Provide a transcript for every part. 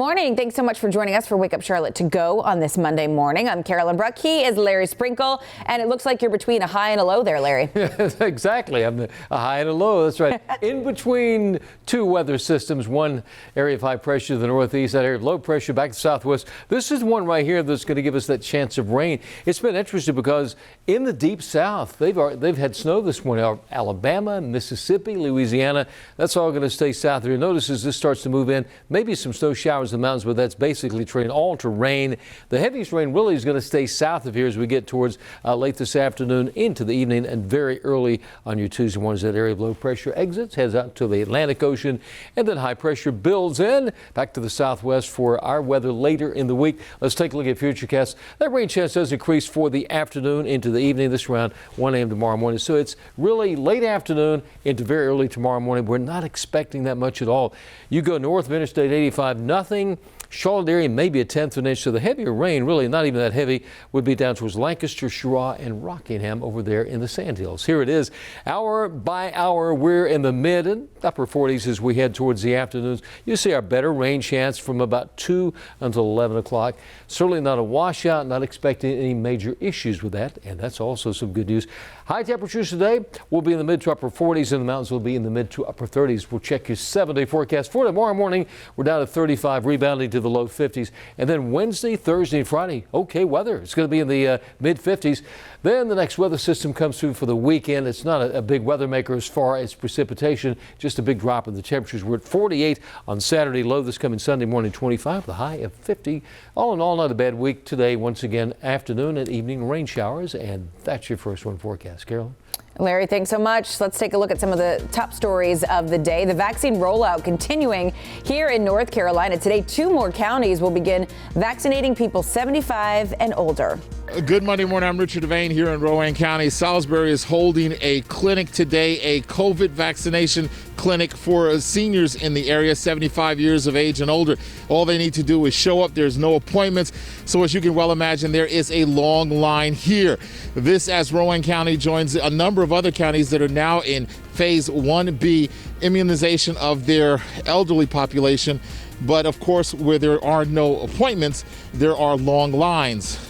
morning. Thanks so much for joining us for Wake Up Charlotte to go on this Monday morning. I'm Carolyn Bruck. He is Larry Sprinkle, and it looks like you're between a high and a low there, Larry. Yes, exactly. I'm a high and a low. That's right. In between two weather systems, one area of high pressure to the northeast, that area of low pressure back to the southwest. This is one right here that's going to give us that chance of rain. It's been interesting because in the deep south, they've had snow this morning. Alabama, Mississippi, Louisiana, that's all going to stay south there. Notice as this starts to move in, maybe some snow showers in the mountains, but that's basically trained all to rain. The heaviest rain really is going to stay south of here as we get towards late this afternoon into the evening and very early on your Tuesday mornings. That area of low pressure exits, heads out to the Atlantic Ocean, and then high pressure builds in back to the southwest for our weather later in the week. Let's take a look at futurecasts. That rain chance does increase for the afternoon into the evening, this around 1 a.m. tomorrow morning. So it's really late afternoon into very early tomorrow morning. We're not expecting that much at all. You go north of Interstate 85, nothing. Charlotte area, maybe a tenth of an inch. So the heavier rain, really not even that heavy, would be down towards Lancaster, Cheraw, and Rockingham over there in the Sandhills. Here it is. Hour by hour, we're in the mid and upper 40s as we head towards the afternoons. You see our better rain chance from about 2 until 11 o'clock. Certainly not a washout, not expecting any major issues with that. And that's also some good news. High temperatures today will be in the mid to upper 40s, and the mountains will be in the mid to upper 30s. We'll check your 7-day forecast for tomorrow morning. We're down to 35, rebounding to the low 50s. And then Wednesday, Thursday, and Friday, okay weather. It's going to be in the mid 50s. Then the next weather system comes through for the weekend. It's not a big weather maker as far as precipitation, just a big drop in the temperatures. We're at 48 on Saturday, low this coming Sunday morning, 25, the high of 50. All in all, not a bad week today. Once again, afternoon and evening rain showers, and that's your first one forecast. Carolyn? Larry, thanks so much. Let's take a look at some of the top stories of the day. The vaccine rollout continuing here in North Carolina. Today, 2 more counties will begin vaccinating people 75 and older. Good Monday morning. I'm Richard Devane here in Rowan County. Salisbury is holding a clinic today, a COVID vaccination clinic for seniors in the area, 75 years of age and older. All they need to do is show up. There's no appointments. So as you can well imagine, there is a long line here. This as Rowan County joins a number of other counties that are now in phase 1B immunization of their elderly population. But of course, where there are no appointments, there are long lines.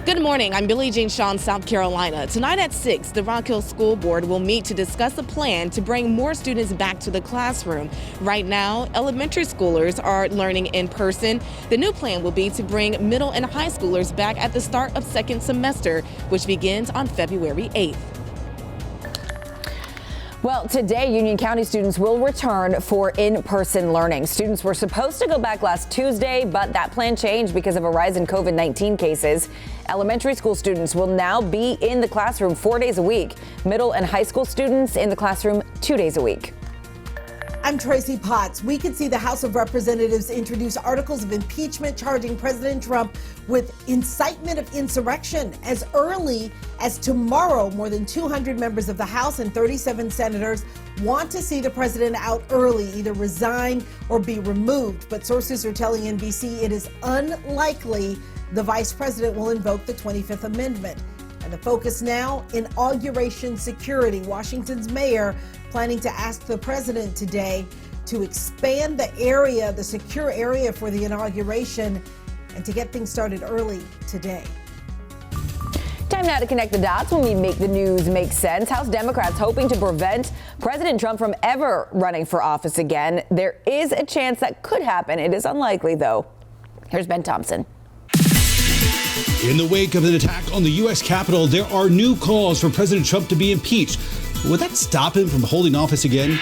Good morning. I'm Billie Jean Shaw, South Carolina. Tonight at 6, the Rock Hill School Board will meet to discuss a plan to bring more students back to the classroom. Right now, elementary schoolers are learning in person. The new plan will be to bring middle and high schoolers back at the start of second semester, which begins on February 8th. Well, today, Union County students will return for in-person learning. Students were supposed to go back last Tuesday, but that plan changed because of a rise in COVID-19 cases. Elementary school students will now be in the classroom 4 days a week. Middle and high school students in the classroom 2 days a week. I'm Tracy Potts. We could see the House of Representatives introduce articles of impeachment charging President Trump with incitement of insurrection as early as tomorrow. More than 200 members of the House and 37 senators want to see the president out early, either resign or be removed. But sources are telling NBC it is unlikely the vice president will invoke the 25th Amendment. And the focus now, inauguration security. Washington's mayor planning to ask the president today to expand the area, the secure area for the inauguration, and to get things started early today. Time now to connect the dots when we make the news make sense. House Democrats hoping to prevent President Trump from ever running for office again. There is a chance that could happen. It is unlikely, though. Here's Ben Thompson. In the wake of an attack on the U.S. Capitol, there are new calls for President Trump to be impeached. Would that stop him from holding office again?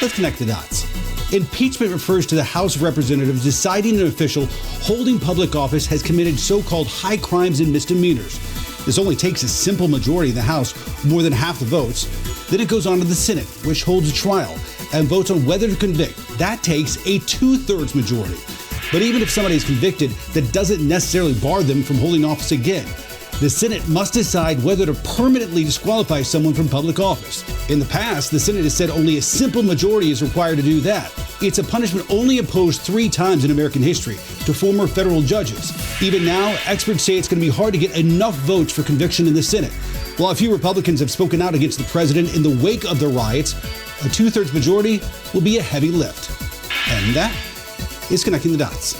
Let's connect the dots. Impeachment refers to the House of Representatives deciding an official holding public office has committed so-called high crimes and misdemeanors. This only takes a simple majority in the House, more than half the votes. Then it goes on to the Senate, which holds a trial and votes on whether to convict. That takes a 2/3 majority. But even if somebody is convicted, that doesn't necessarily bar them from holding office again. The Senate must decide whether to permanently disqualify someone from public office. In the past, the Senate has said only a simple majority is required to do that. It's a punishment only imposed 3 times in American history to former federal judges. Even now, experts say it's going to be hard to get enough votes for conviction in the Senate. While a few Republicans have spoken out against the president in the wake of the riots, a 2/3 majority will be a heavy lift. And that is Connecting the Dots.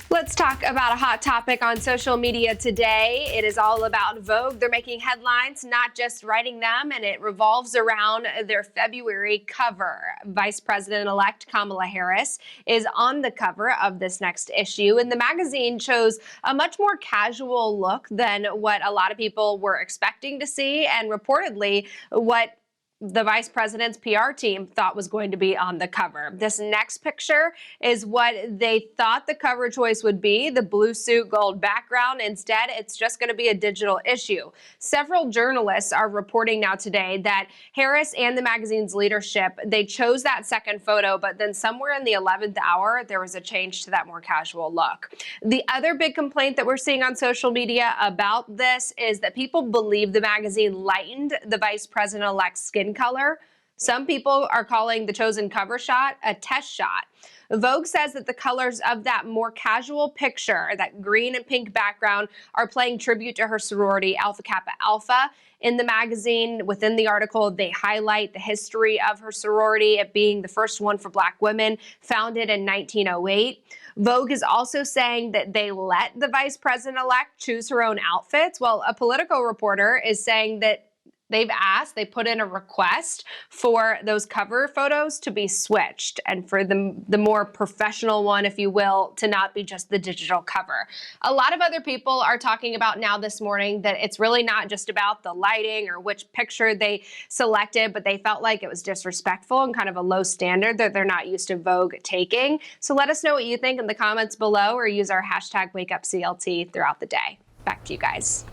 Let's talk about a hot topic on social media today. It is all about Vogue. They're making headlines, not just writing them, and it revolves around their February cover. Vice President-elect Kamala Harris is on the cover of this next issue, and the magazine chose a much more casual look than what a lot of people were expecting to see, and reportedly what the vice president's PR team thought was going to be on the cover. This next picture is what they thought the cover choice would be, the blue suit, gold background. Instead, it's just going to be a digital issue. Several journalists are reporting now today that Harris and the magazine's leadership, they chose that second photo, but then somewhere in the 11th hour, there was a change to that more casual look. The other big complaint that we're seeing on social media about this is that people believe the magazine lightened the vice president-elect's skin color. Some people are calling the chosen cover shot a test shot. Vogue says that the colors of that more casual picture, that green and pink background, are playing tribute to her sorority, Alpha Kappa Alpha. In the magazine, within the article, they highlight the history of her sorority, it being the first one for Black women, founded in 1908. Vogue is also saying that they let the vice president-elect choose her own outfits, while a Politico reporter is saying that they put in a request for those cover photos to be switched and for the more professional one, if you will, to not be just the digital cover. A lot of other people are talking about now this morning that it's really not just about the lighting or which picture they selected, but they felt like it was disrespectful and kind of a low standard that they're not used to Vogue taking. So let us know what you think in the comments below or use our hashtag WakeUpCLT throughout the day. Back to you guys.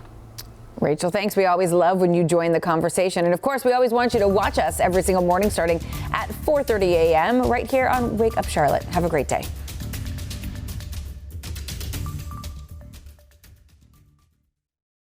Rachel, thanks. We always love when you join the conversation. And of course, we always want you to watch us every single morning starting at 4:30 a.m. right here on Wake Up Charlotte. Have a great day.